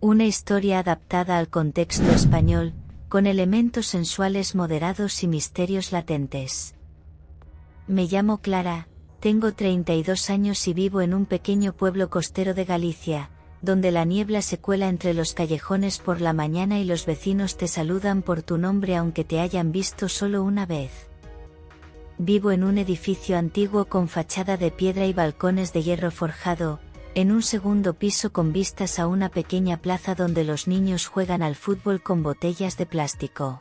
Una historia adaptada al contexto español, con elementos sensuales moderados y misterios latentes. Me llamo Clara, tengo 32 años y vivo en un pequeño pueblo costero de Galicia, donde la niebla se cuela entre los callejones por la mañana y los vecinos te saludan por tu nombre aunque te hayan visto solo una vez. Vivo en un edificio antiguo con fachada de piedra y balcones de hierro forjado, en un segundo piso con vistas a una pequeña plaza donde los niños juegan al fútbol con botellas de plástico.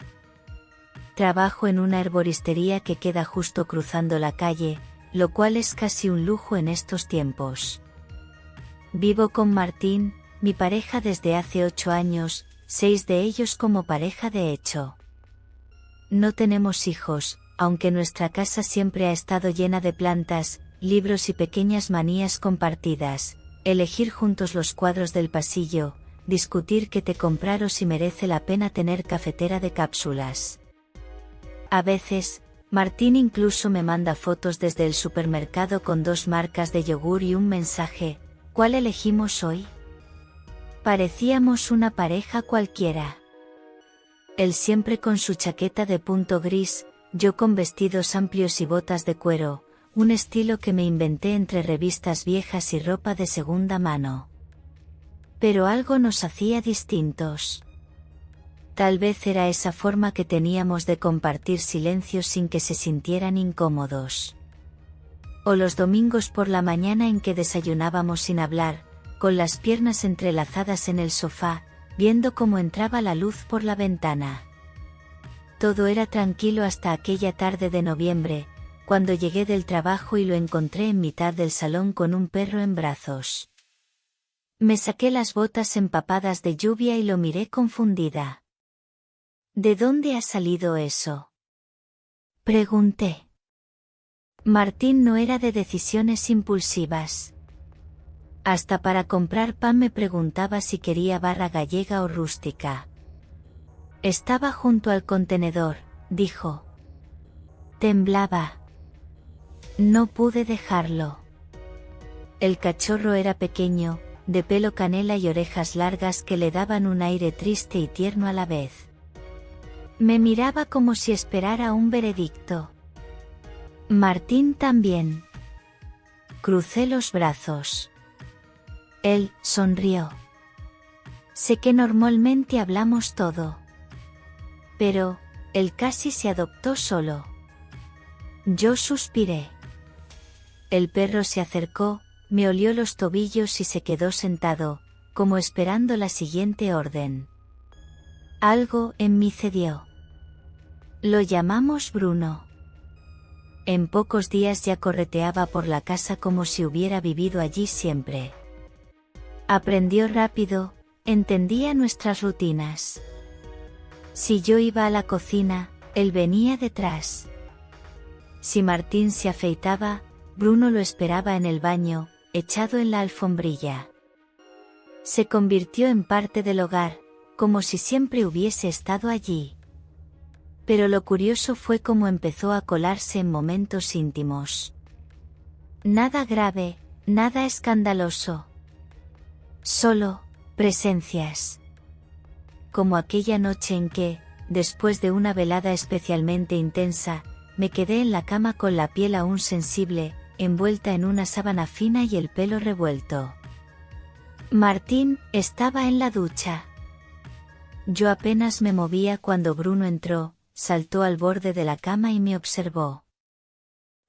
Trabajo en una herboristería que queda justo cruzando la calle, lo cual es casi un lujo en estos tiempos. Vivo con Martín, mi pareja desde hace 8 años, 6 de ellos como pareja de hecho. No tenemos hijos, aunque nuestra casa siempre ha estado llena de plantas, libros y pequeñas manías compartidas, elegir juntos los cuadros del pasillo, discutir qué te comprar o si merece la pena tener cafetera de cápsulas. A veces, Martín incluso me manda fotos desde el supermercado con 2 marcas de yogur y un mensaje: ¿cuál elegimos hoy? Parecíamos una pareja cualquiera. Él siempre con su chaqueta de punto gris, yo con vestidos amplios y botas de cuero, un estilo que me inventé entre revistas viejas y ropa de segunda mano. Pero algo nos hacía distintos. Tal vez era esa forma que teníamos de compartir silencios sin que se sintieran incómodos. O los domingos por la mañana en que desayunábamos sin hablar, con las piernas entrelazadas en el sofá, viendo cómo entraba la luz por la ventana. Todo era tranquilo hasta aquella tarde de noviembre, cuando llegué del trabajo y lo encontré en mitad del salón con un perro en brazos. Me saqué las botas empapadas de lluvia y lo miré confundida. ¿De dónde ha salido eso?, pregunté. Martín no era de decisiones impulsivas. Hasta para comprar pan me preguntaba si quería barra gallega o rústica. Estaba junto al contenedor, dijo. Temblaba. No pude dejarlo. El cachorro era pequeño, de pelo canela y orejas largas que le daban un aire triste y tierno a la vez. Me miraba como si esperara un veredicto. Martín también. Crucé los brazos. Él sonrió. Sé que normalmente hablamos todo. Pero, él casi se adoptó solo. Yo suspiré. El perro se acercó, me olió los tobillos y se quedó sentado, como esperando la siguiente orden. Algo en mí cedió. Lo llamamos Bruno. En pocos días ya correteaba por la casa como si hubiera vivido allí siempre. Aprendió rápido, entendía nuestras rutinas. Si yo iba a la cocina, él venía detrás. Si Martín se afeitaba, Bruno lo esperaba en el baño, echado en la alfombrilla. Se convirtió en parte del hogar, como si siempre hubiese estado allí. Pero lo curioso fue cómo empezó a colarse en momentos íntimos. Nada grave, nada escandaloso. Solo presencias. Como aquella noche en que, después de una velada especialmente intensa, me quedé en la cama con la piel aún sensible, envuelta en una sábana fina y el pelo revuelto. Martín estaba en la ducha. Yo apenas me movía cuando Bruno entró, saltó al borde de la cama y me observó.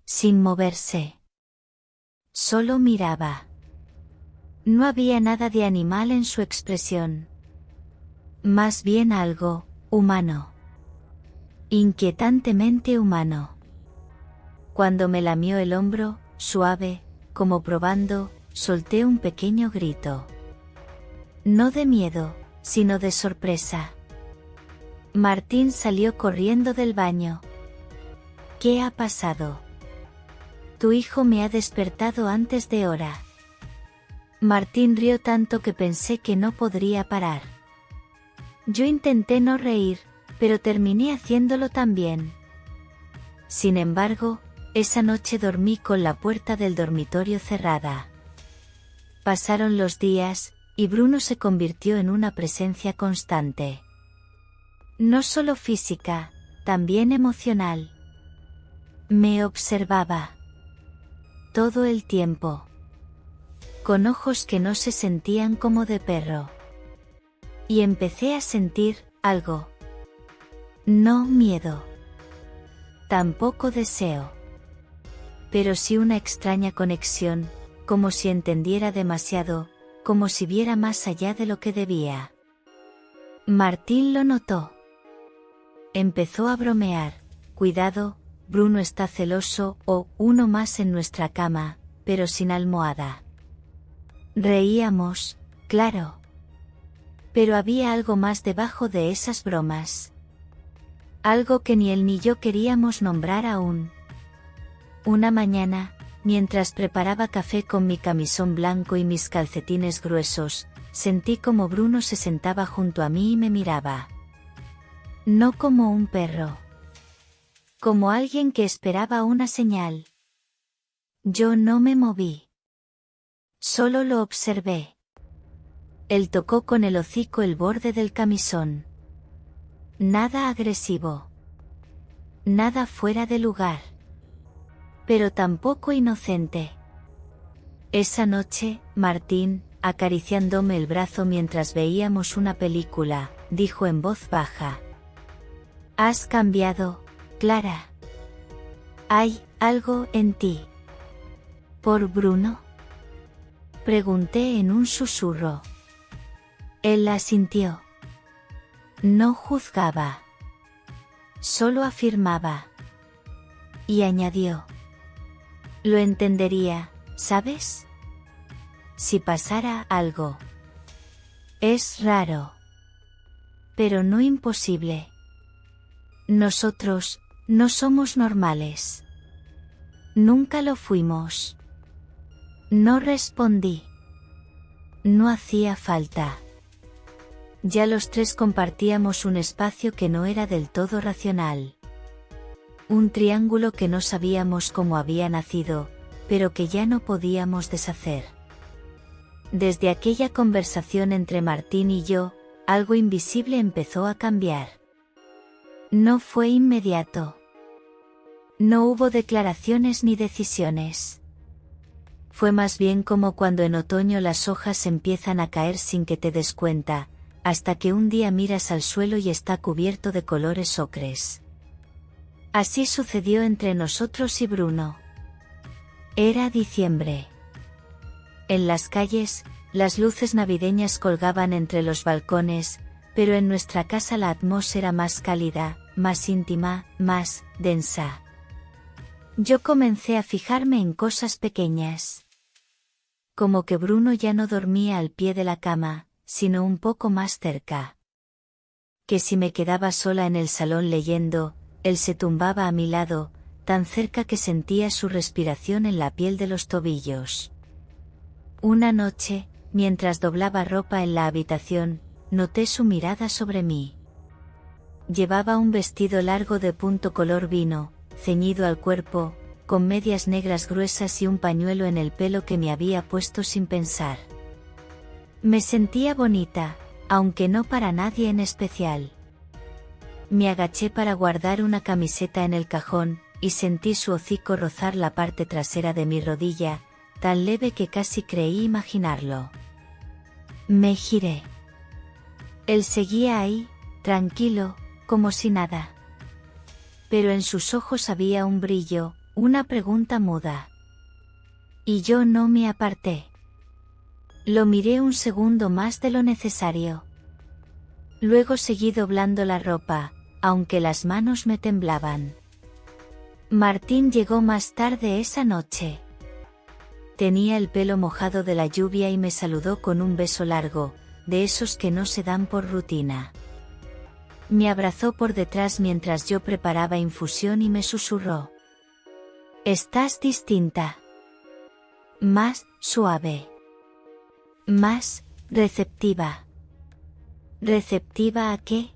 Sin moverse. Solo miraba. No había nada de animal en su expresión. Más bien algo humano. Inquietantemente humano. Cuando me lamió el hombro, suave, como probando, solté un pequeño grito. No de miedo, sino de sorpresa. Martín salió corriendo del baño. ¿Qué ha pasado? Tu hijo me ha despertado antes de hora. Martín rió tanto que pensé que no podría parar. Yo intenté no reír, pero terminé haciéndolo también. Sin embargo, esa noche dormí con la puerta del dormitorio cerrada. Pasaron los días, y Bruno se convirtió en una presencia constante. No solo física, también emocional. Me observaba todo el tiempo, con ojos que no se sentían como de perro. Y empecé a sentir algo. No miedo. Tampoco deseo. Pero sí una extraña conexión, como si entendiera demasiado, como si viera más allá de lo que debía. Martín lo notó. Empezó a bromear. Cuidado, Bruno está celoso, o uno más en nuestra cama, pero sin almohada. Reíamos, claro. Pero había algo más debajo de esas bromas. Algo que ni él ni yo queríamos nombrar aún. Una mañana, mientras preparaba café con mi camisón blanco y mis calcetines gruesos, sentí como Bruno se sentaba junto a mí y me miraba. No como un perro. Como alguien que esperaba una señal. Yo no me moví. Solo lo observé. Él tocó con el hocico el borde del camisón. Nada agresivo. Nada fuera de lugar. Pero tampoco inocente. Esa noche, Martín, acariciándome el brazo mientras veíamos una película, dijo en voz baja. Has cambiado, Clara. ¿Hay algo en ti? ¿Por Bruno? Pregunté en un susurro. Él asintió. No juzgaba. Solo afirmaba. Y añadió. Lo entendería, ¿sabes? Si pasara algo. Es raro. Pero no imposible. Nosotros no somos normales. Nunca lo fuimos. No respondí. No hacía falta. Ya los tres compartíamos un espacio que no era del todo racional. Un triángulo que no sabíamos cómo había nacido, pero que ya no podíamos deshacer. Desde aquella conversación entre Martín y yo, algo invisible empezó a cambiar. No fue inmediato. No hubo declaraciones ni decisiones. Fue más bien como cuando en otoño las hojas empiezan a caer sin que te des cuenta, hasta que un día miras al suelo y está cubierto de colores ocres. Así sucedió entre nosotros y Bruno. Era diciembre. En las calles, las luces navideñas colgaban entre los balcones, pero en nuestra casa la atmósfera más cálida, más íntima, más densa. Yo comencé a fijarme en cosas pequeñas. Como que Bruno ya no dormía al pie de la cama, sino un poco más cerca. Que si me quedaba sola en el salón leyendo, él se tumbaba a mi lado, tan cerca que sentía su respiración en la piel de los tobillos. Una noche, mientras doblaba ropa en la habitación, noté su mirada sobre mí. Llevaba un vestido largo de punto color vino, ceñido al cuerpo, con medias negras gruesas y un pañuelo en el pelo que me había puesto sin pensar. Me sentía bonita, aunque no para nadie en especial. Me agaché para guardar una camiseta en el cajón, y sentí su hocico rozar la parte trasera de mi rodilla, tan leve que casi creí imaginarlo. Me giré. Él seguía ahí, tranquilo, como si nada. Pero en sus ojos había un brillo, una pregunta muda. Y yo no me aparté. Lo miré un segundo más de lo necesario. Luego seguí doblando la ropa, aunque las manos me temblaban. Martín llegó más tarde esa noche. Tenía el pelo mojado de la lluvia y me saludó con un beso largo, de esos que no se dan por rutina. Me abrazó por detrás mientras yo preparaba infusión y me susurró. Estás distinta. Más suave. Más receptiva. ¿Receptiva a qué?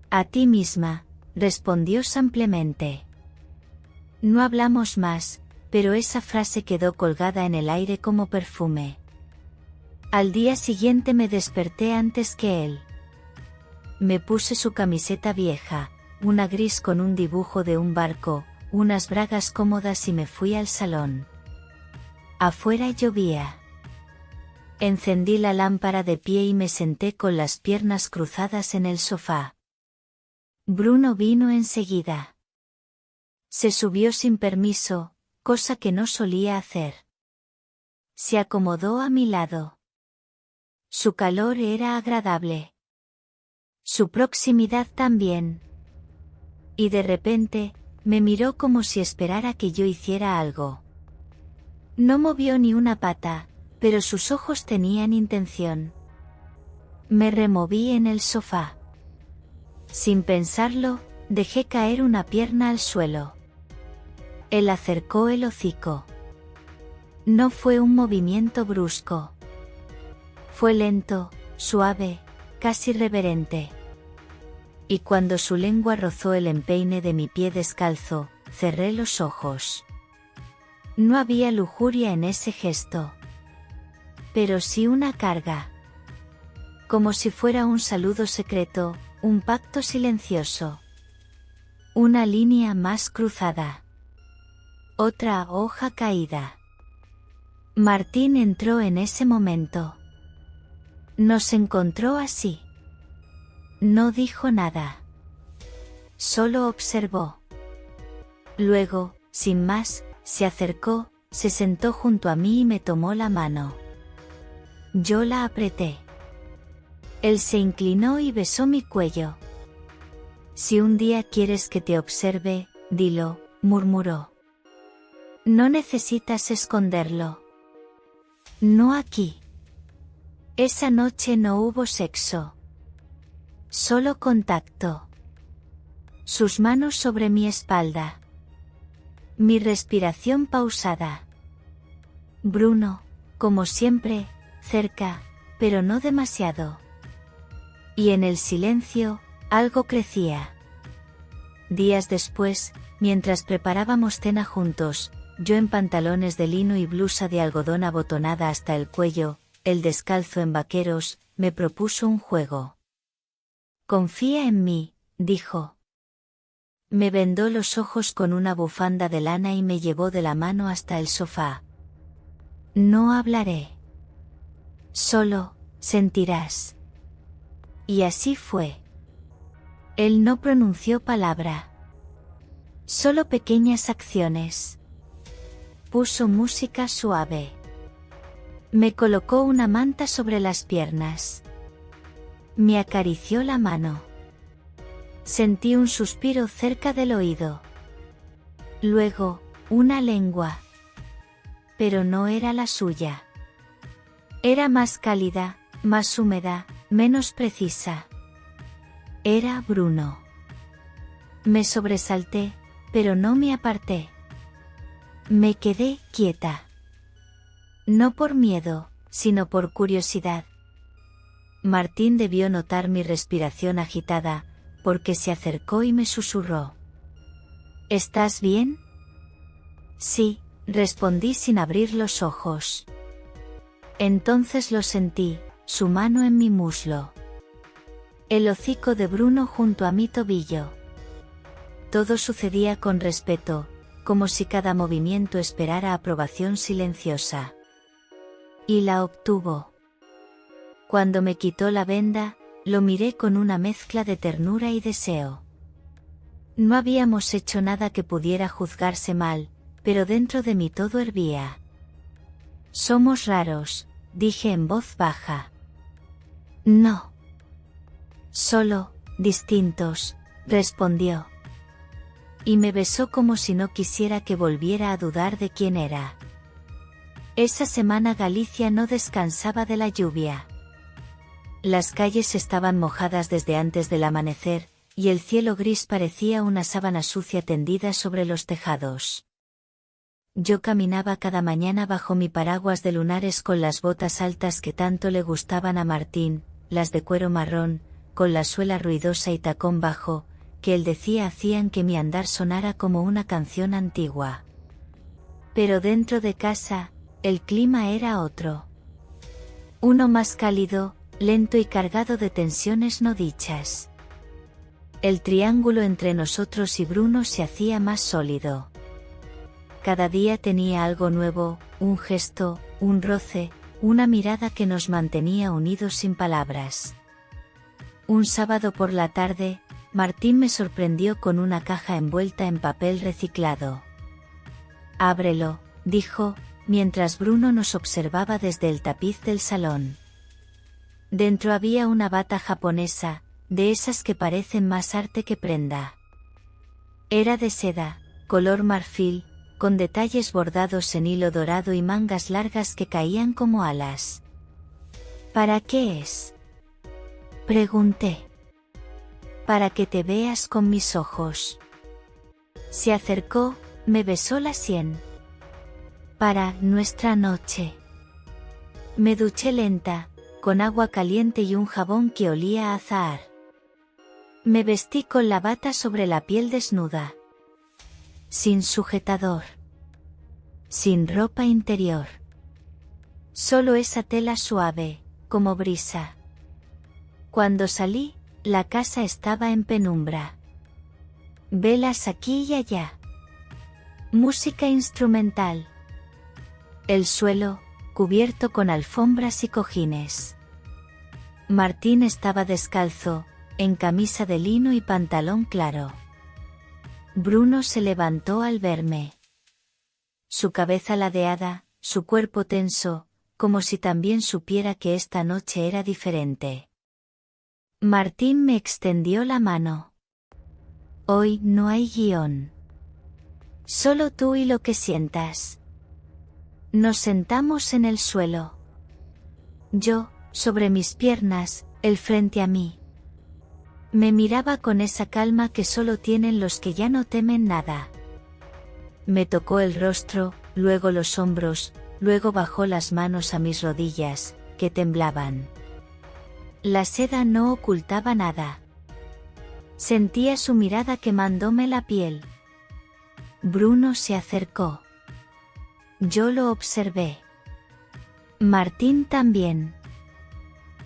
A ti misma, respondió simplemente. No hablamos más, pero esa frase quedó colgada en el aire como perfume. Al día siguiente me desperté antes que él. Me puse su camiseta vieja, una gris con un dibujo de un barco, unas bragas cómodas y me fui al salón. Afuera llovía. Encendí la lámpara de pie y me senté con las piernas cruzadas en el sofá. Bruno vino enseguida. Se subió sin permiso, cosa que no solía hacer. Se acomodó a mi lado. Su calor era agradable. Su proximidad también. Y de repente, me miró como si esperara que yo hiciera algo. No movió ni una pata, pero sus ojos tenían intención. Me removí en el sofá. Sin pensarlo, dejé caer una pierna al suelo. Él acercó el hocico. No fue un movimiento brusco. Fue lento, suave, casi reverente. Y cuando su lengua rozó el empeine de mi pie descalzo, cerré los ojos. No había lujuria en ese gesto. Pero sí una carga. Como si fuera un saludo secreto, un pacto silencioso. Una línea más cruzada. Otra hoja caída. Martín entró en ese momento. Nos encontró así. No dijo nada. Solo observó. Luego, sin más, se acercó, se sentó junto a mí y me tomó la mano. Yo la apreté. Él se inclinó y besó mi cuello. Si un día quieres que te observe, dilo, murmuró. No necesitas esconderlo. No aquí. Esa noche no hubo sexo. Solo contacto. Sus manos sobre mi espalda. Mi respiración pausada. Bruno, como siempre, cerca, pero no demasiado. Y en el silencio, algo crecía. Días después, mientras preparábamos cena juntos, yo en pantalones de lino y blusa de algodón abotonada hasta el cuello, él descalzo en vaqueros, me propuso un juego. Confía en mí, dijo. Me vendó los ojos con una bufanda de lana y me llevó de la mano hasta el sofá. No hablaré. Solo, sentirás. Y así fue. Él no pronunció palabra. Solo pequeñas acciones. Puso música suave. Me colocó una manta sobre las piernas. Me acarició la mano. Sentí un suspiro cerca del oído. Luego, una lengua. Pero no era la suya. Era más cálida, más húmeda, menos precisa. Era Bruno. Me sobresalté, pero no me aparté. Me quedé quieta. No por miedo, sino por curiosidad. Martín debió notar mi respiración agitada, porque se acercó y me susurró. ¿Estás bien? Sí, respondí sin abrir los ojos. Entonces lo sentí, su mano en mi muslo. El hocico de Bruno junto a mi tobillo. Todo sucedía con respeto, como si cada movimiento esperara aprobación silenciosa. Y la obtuvo. Cuando me quitó la venda, lo miré con una mezcla de ternura y deseo. No habíamos hecho nada que pudiera juzgarse mal, pero dentro de mí todo hervía. Somos raros, dije en voz baja. No. Solo, distintos, respondió. Y me besó como si no quisiera que volviera a dudar de quién era. Esa semana Galicia no descansaba de la lluvia. Las calles estaban mojadas desde antes del amanecer, y el cielo gris parecía una sábana sucia tendida sobre los tejados. Yo caminaba cada mañana bajo mi paraguas de lunares con las botas altas que tanto le gustaban a Martín, las de cuero marrón, con la suela ruidosa y tacón bajo, que él decía hacían que mi andar sonara como una canción antigua. Pero dentro de casa, el clima era otro. Uno más cálido, lento y cargado de tensiones no dichas. El triángulo entre nosotros y Bruno se hacía más sólido. Cada día tenía algo nuevo, un gesto, un roce, una mirada que nos mantenía unidos sin palabras. Un sábado por la tarde, Martín me sorprendió con una caja envuelta en papel reciclado. «Ábrelo», dijo, mientras Bruno nos observaba desde el tapiz del salón. Dentro había una bata japonesa, de esas que parecen más arte que prenda. Era de seda, color marfil, con detalles bordados en hilo dorado y mangas largas que caían como alas. «¿Para qué es?», pregunté. «Para que te veas con mis ojos». Se acercó, me besó la sien. «Para nuestra noche». Me duché lenta, con agua caliente y un jabón que olía a azahar. Me vestí con la bata sobre la piel desnuda. Sin sujetador. Sin ropa interior. Solo esa tela suave, como brisa. Cuando salí, la casa estaba en penumbra. Velas aquí y allá. Música instrumental. El suelo, cubierto con alfombras y cojines. Martín estaba descalzo, en camisa de lino y pantalón claro. Bruno se levantó al verme. Su cabeza ladeada, su cuerpo tenso, como si también supiera que esta noche era diferente. Martín me extendió la mano. «Hoy no hay guión. Solo tú y lo que sientas». Nos sentamos en el suelo. Yo, sobre mis piernas, él frente a mí. Me miraba con esa calma que solo tienen los que ya no temen nada. Me tocó el rostro, luego los hombros, luego bajó las manos a mis rodillas, que temblaban. La seda no ocultaba nada. Sentía su mirada quemándome la piel. Bruno se acercó. Yo lo observé. Martín también.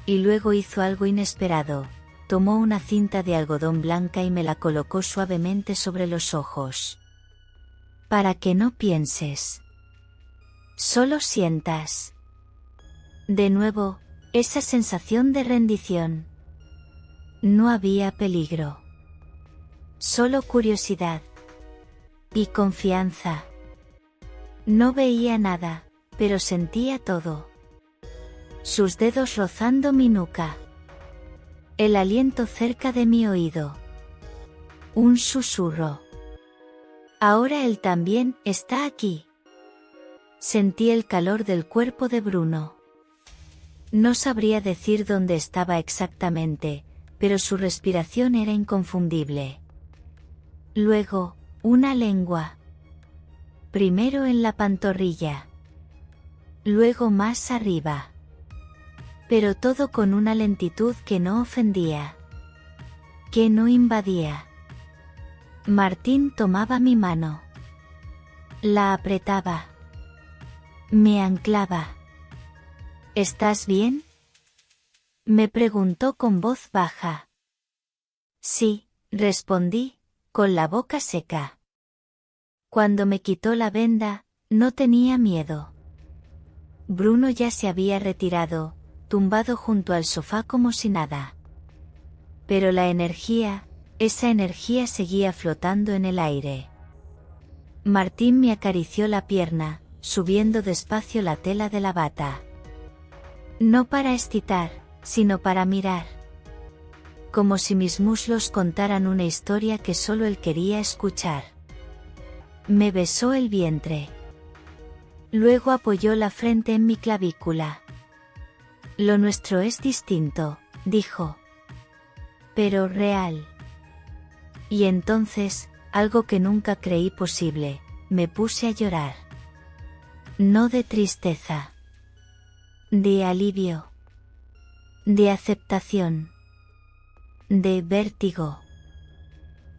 Y luego hizo algo inesperado. Tomó una cinta de algodón blanca y me la colocó suavemente sobre los ojos. «Para que no pienses. Solo sientas». De nuevo, esa sensación de rendición. No había peligro. Solo curiosidad. Y confianza. No veía nada, pero sentía todo. Sus dedos rozando mi nuca. El aliento cerca de mi oído. Un susurro. «Ahora él también está aquí». Sentí el calor del cuerpo de Bruno. No sabría decir dónde estaba exactamente, pero su respiración era inconfundible. Luego, una lengua. Primero en la pantorrilla. Luego más arriba. Pero todo con una lentitud que no ofendía. Que no invadía. Martín tomaba mi mano. La apretaba. Me anclaba. «¿Estás bien?», me preguntó con voz baja. «Sí», respondí, con la boca seca. Cuando me quitó la venda, no tenía miedo. Bruno ya se había retirado, tumbado junto al sofá como si nada. Pero la energía, esa energía seguía flotando en el aire. Martín me acarició la pierna, subiendo despacio la tela de la bata. No para excitar, sino para mirar. Como si mis muslos contaran una historia que solo él quería escuchar. Me besó el vientre. Luego apoyó la frente en mi clavícula. «Lo nuestro es distinto», dijo. «Pero real». Y entonces, algo que nunca creí posible, me puse a llorar. No de tristeza. De alivio. De aceptación. De vértigo.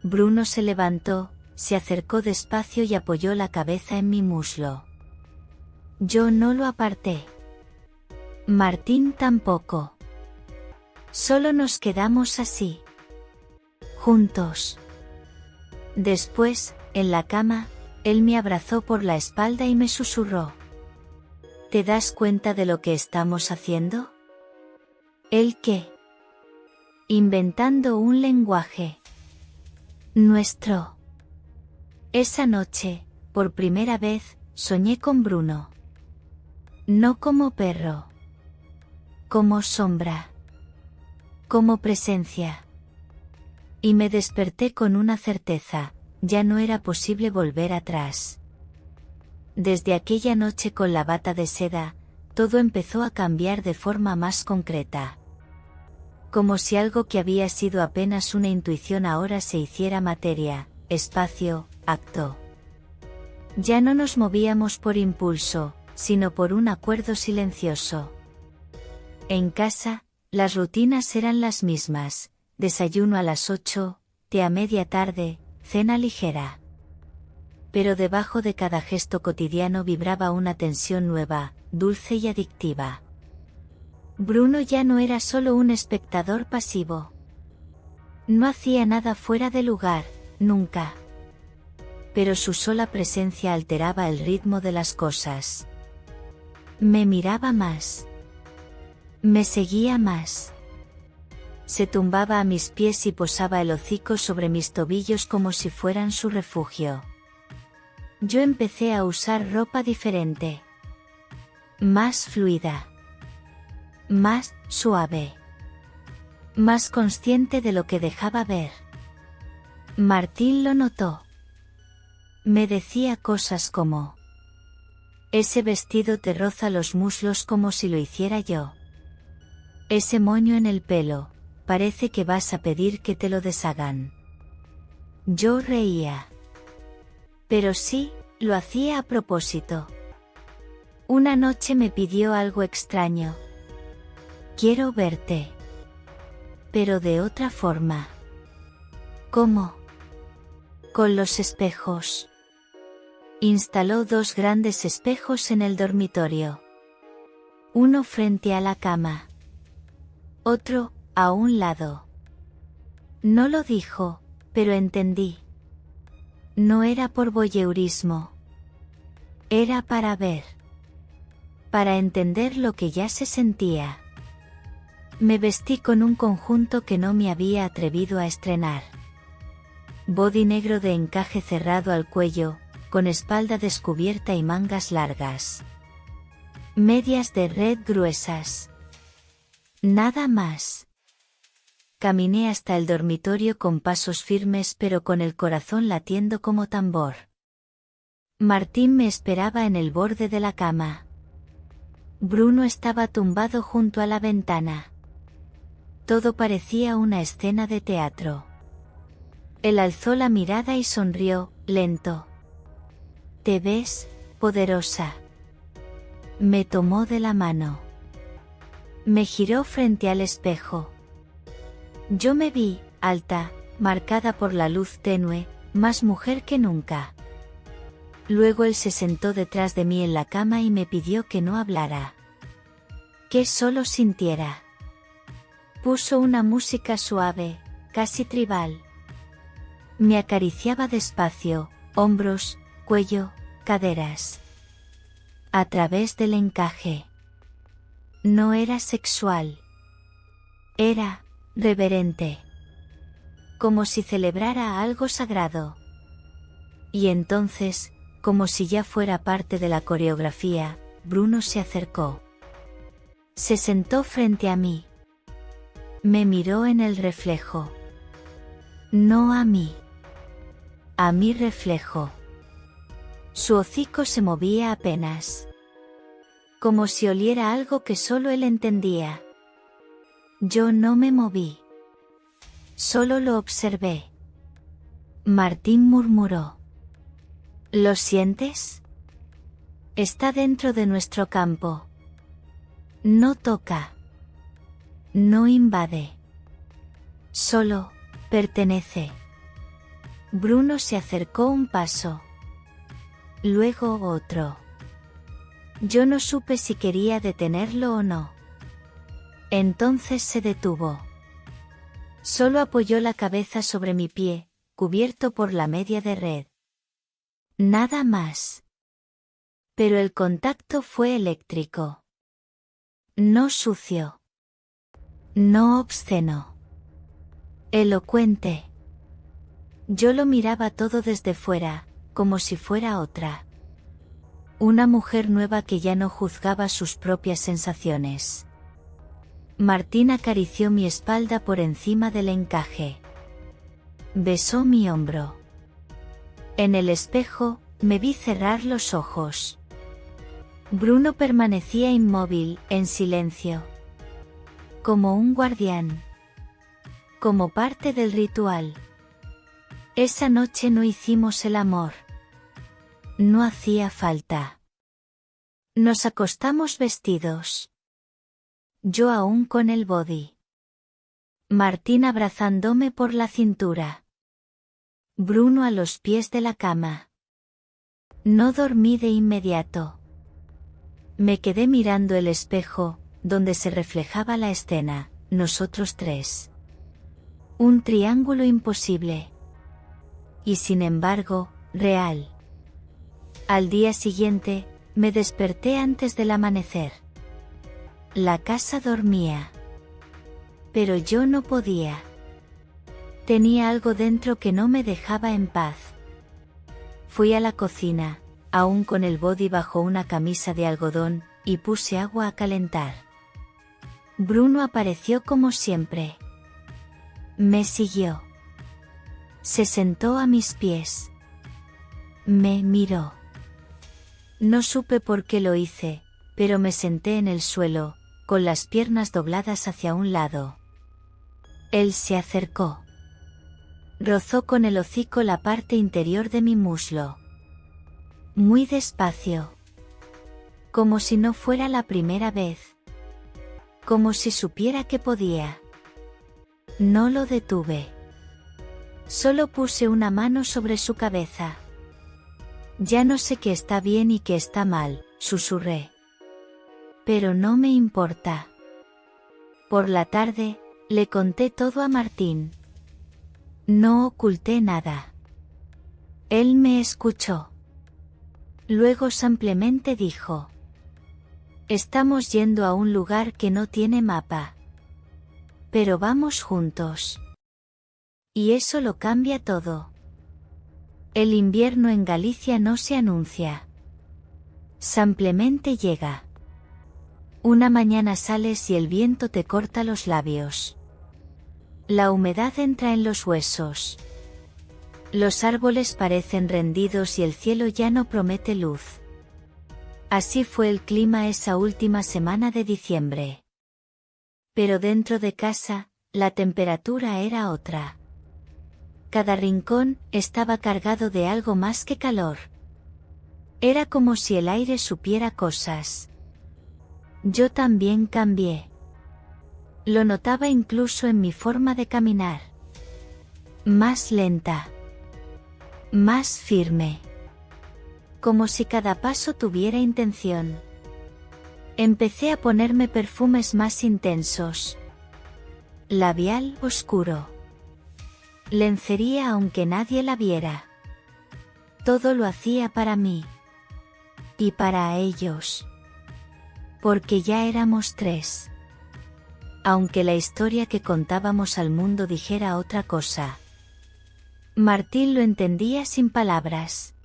Bruno se levantó, se acercó despacio y apoyó la cabeza en mi muslo. Yo no lo aparté. Martín tampoco. Solo nos quedamos así. Juntos. Después, en la cama, él me abrazó por la espalda y me susurró. ¿Te das cuenta de lo que estamos haciendo? ¿El qué? Inventando un lenguaje. Nuestro. Esa noche, por primera vez, soñé con Bruno. No como perro. Como sombra. Como presencia. Y me desperté con una certeza, ya no era posible volver atrás. Desde aquella noche con la bata de seda, todo empezó a cambiar de forma más concreta. Como si algo que había sido apenas una intuición ahora se hiciera materia, espacio, acto. Ya no nos movíamos por impulso, sino por un acuerdo silencioso. En casa, las rutinas eran las mismas: desayuno a las 8, té a media tarde, cena ligera. Pero debajo de cada gesto cotidiano vibraba una tensión nueva, dulce y adictiva. Bruno ya no era solo un espectador pasivo. No hacía nada fuera de lugar, nunca. Pero su sola presencia alteraba el ritmo de las cosas. Me miraba más. Me seguía más. Se tumbaba a mis pies y posaba el hocico sobre mis tobillos como si fueran su refugio. Yo empecé a usar ropa diferente. Más fluida. Más suave. Más consciente de lo que dejaba ver. Martín lo notó. Me decía cosas como: ese vestido te roza los muslos como si lo hiciera yo. Ese moño en el pelo, parece que vas a pedir que te lo deshagan. Yo reía. Pero sí, lo hacía a propósito. Una noche me pidió algo extraño. Quiero verte. Pero de otra forma. ¿Cómo? Con los espejos. Instaló 2 grandes espejos en el dormitorio. Uno frente a la cama. Otro, a un lado. No lo dijo, pero entendí. No era por voyeurismo. Era para ver. Para entender lo que ya se sentía. Me vestí con un conjunto que no me había atrevido a estrenar. Body negro de encaje cerrado al cuello, con espalda descubierta y mangas largas. Medias de red gruesas. Nada más. Caminé hasta el dormitorio con pasos firmes pero con el corazón latiendo como tambor. Martín me esperaba en el borde de la cama. Bruno estaba tumbado junto a la ventana. Todo parecía una escena de teatro. Él alzó la mirada y sonrió, lento. ¿Te ves, poderosa? Me tomó de la mano. Me giró frente al espejo. Yo me vi, alta, marcada por la luz tenue, más mujer que nunca. Luego él se sentó detrás de mí en la cama y me pidió que no hablara. Que solo sintiera. Puso una música suave, casi tribal. Me acariciaba despacio, hombros, cuello, caderas. A través del encaje. No era sexual. Era reverente. Como si celebrara algo sagrado. Y entonces, como si ya fuera parte de la coreografía, Bruno se acercó. Se sentó frente a mí. Me miró en el reflejo. No a mí. A mi reflejo. Su hocico se movía apenas. Como si oliera algo que solo él entendía. Yo no me moví. Solo lo observé. Martín murmuró. ¿Lo sientes? Está dentro de nuestro campo. No toca. No invade. Solo, pertenece. Bruno se acercó un paso. Luego otro. Yo no supe si quería detenerlo o no. Entonces se detuvo. Solo apoyó la cabeza sobre mi pie, cubierto por la media de red. Nada más. Pero el contacto fue eléctrico. No sucio. No obsceno. Elocuente. Yo lo miraba todo desde fuera, como si fuera otra. Una mujer nueva que ya no juzgaba sus propias sensaciones. Martín acarició mi espalda por encima del encaje. Besó mi hombro. En el espejo, me vi cerrar los ojos. Bruno permanecía inmóvil, en silencio. Como un guardián. Como parte del ritual. Esa noche no hicimos el amor. No hacía falta. Nos acostamos vestidos. Yo aún con el body. Martín abrazándome por la cintura. Bruno a los pies de la cama. No dormí de inmediato. Me quedé mirando el espejo, donde se reflejaba la escena, nosotros tres. Un triángulo imposible. Y sin embargo, real. Al día siguiente, me desperté antes del amanecer. La casa dormía. Pero yo no podía. Tenía algo dentro que no me dejaba en paz. Fui a la cocina, aún con el body bajo una camisa de algodón, y puse agua a calentar. Bruno apareció como siempre. Me siguió. Se sentó a mis pies. Me miró. No supe por qué lo hice, pero me senté en el suelo, con las piernas dobladas hacia un lado. Él se acercó. Rozó con el hocico la parte interior de mi muslo. Muy despacio. Como si no fuera la primera vez. Como si supiera que podía. No lo detuve. Solo puse una mano sobre su cabeza. Ya no sé qué está bien y qué está mal, susurré. Pero no me importa. Por la tarde, le conté todo a Martín. No oculté nada. Él me escuchó. Luego simplemente dijo: estamos yendo a un lugar que no tiene mapa. Pero vamos juntos. Y eso lo cambia todo. El invierno en Galicia no se anuncia. Simplemente llega. Una mañana sales y el viento te corta los labios. La humedad entra en los huesos. Los árboles parecen rendidos y el cielo ya no promete luz. Así fue el clima esa última semana de diciembre. Pero dentro de casa, la temperatura era otra. Cada rincón estaba cargado de algo más que calor. Era como si el aire supiera cosas. Yo también cambié. Lo notaba incluso en mi forma de caminar. Más lenta. Más firme. Como si cada paso tuviera intención. Empecé a ponerme perfumes más intensos. Labial oscuro. Lencería aunque nadie la viera. Todo lo hacía para mí. Y para ellos. Porque ya éramos tres. Aunque la historia que contábamos al mundo dijera otra cosa. Martín lo entendía sin palabras.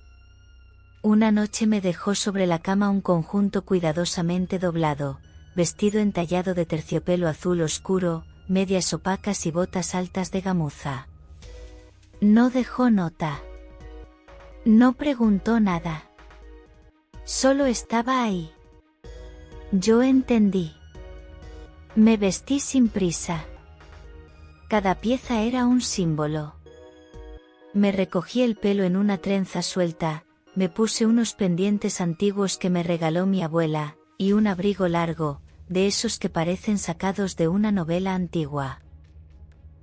Una noche me dejó sobre la cama un conjunto cuidadosamente doblado, vestido entallado de terciopelo azul oscuro, medias opacas y botas altas de gamuza. No dejó nota. No preguntó nada. Solo estaba ahí. Yo entendí. Me vestí sin prisa. Cada pieza era un símbolo. Me recogí el pelo en una trenza suelta, me puse unos pendientes antiguos que me regaló mi abuela, y un abrigo largo, de esos que parecen sacados de una novela antigua.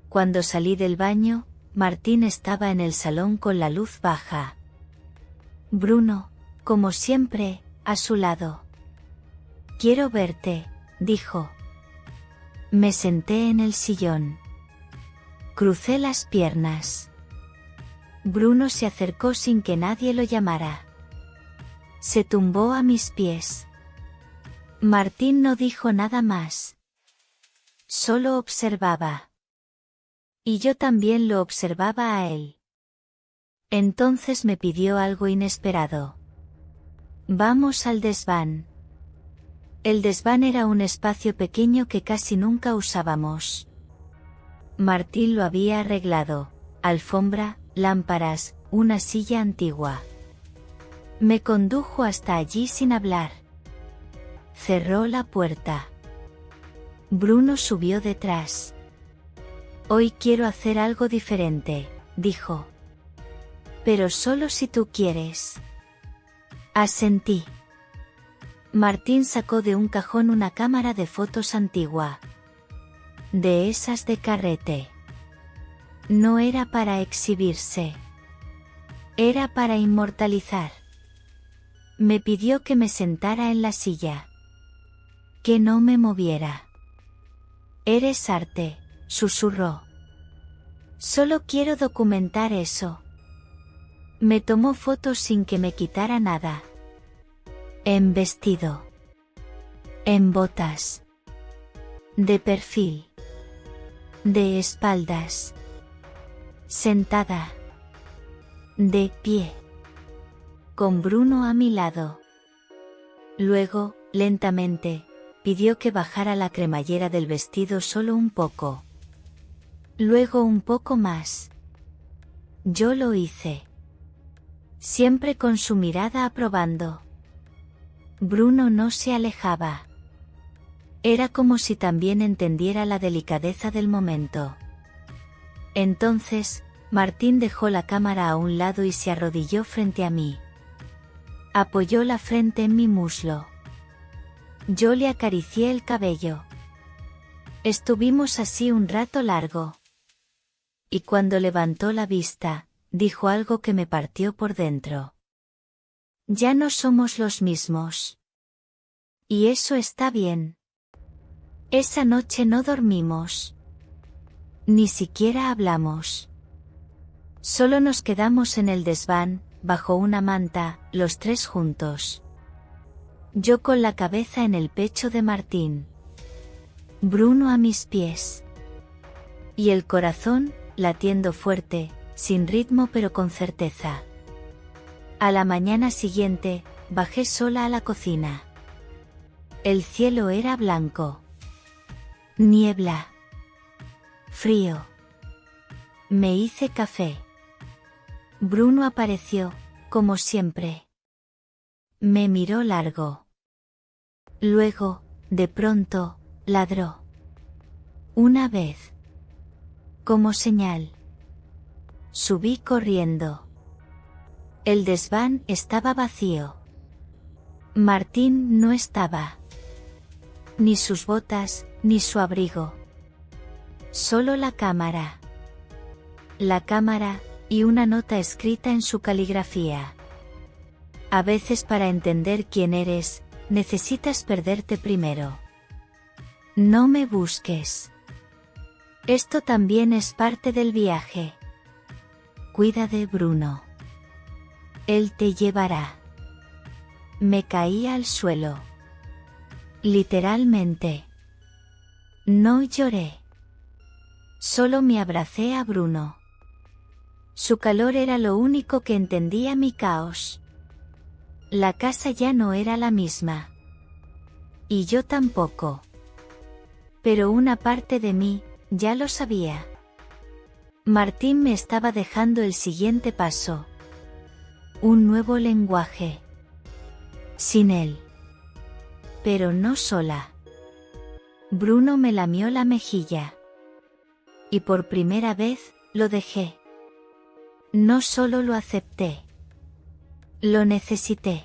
Cuando salí del baño, Martín estaba en el salón con la luz baja. Bruno, como siempre, a su lado. Quiero verte, dijo. Me senté en el sillón. Crucé las piernas. Bruno se acercó sin que nadie lo llamara. Se tumbó a mis pies. Martín no dijo nada más. Solo observaba. Y yo también lo observaba a él. Entonces me pidió algo inesperado. Vamos al desván. El desván era un espacio pequeño que casi nunca usábamos. Martín lo había arreglado: alfombra, lámparas, una silla antigua. Me condujo hasta allí sin hablar. Cerró la puerta. Bruno subió detrás. Hoy quiero hacer algo diferente, dijo. Pero solo si tú quieres. Asentí. Martín sacó de un cajón una cámara de fotos antigua. De esas de carrete. No era para exhibirse. Era para inmortalizar. Me pidió que me sentara en la silla. Que no me moviera. Eres arte, susurró. Solo quiero documentar eso. Me tomó fotos sin que me quitara nada. En vestido. En botas. De perfil. De espaldas. Sentada. De pie. Con Bruno a mi lado. Luego, lentamente, pidió que bajara la cremallera del vestido solo un poco. Luego un poco más. Yo lo hice. Siempre con su mirada aprobando. Bruno no se alejaba. Era como si también entendiera la delicadeza del momento. Entonces, Martín dejó la cámara a un lado y se arrodilló frente a mí. Apoyó la frente en mi muslo. Yo le acaricié el cabello. Estuvimos así un rato largo. Y cuando levantó la vista, dijo algo que me partió por dentro. Ya no somos los mismos. Y eso está bien. Esa noche no dormimos. Ni siquiera hablamos. Solo nos quedamos en el desván, bajo una manta, los tres juntos. Yo con la cabeza en el pecho de Martín. Bruno a mis pies. Y el corazón, latiendo fuerte, sin ritmo pero con certeza. A la mañana siguiente, bajé sola a la cocina. El cielo era blanco. Niebla. Frío. Me hice café. Bruno apareció, como siempre. Me miró largo. Luego, de pronto, ladró. Una vez. Como señal. Subí corriendo. El desván estaba vacío. Martín no estaba. Ni sus botas, ni su abrigo. Solo la cámara. La cámara, y una nota escrita en su caligrafía. A veces para entender quién eres, necesitas perderte primero. No me busques. Esto también es parte del viaje. Cuida de Bruno. Él te llevará. Me caí al suelo. Literalmente. No lloré. Solo me abracé a Bruno. Su calor era lo único que entendía mi caos. La casa ya no era la misma. Y yo tampoco. Pero una parte de mí, ya lo sabía. Martín me estaba dejando el siguiente paso. Un nuevo lenguaje. Sin él. Pero no sola. Bruno me lamió la mejilla. Y por primera vez, lo dejé. No solo lo acepté. Lo necesité.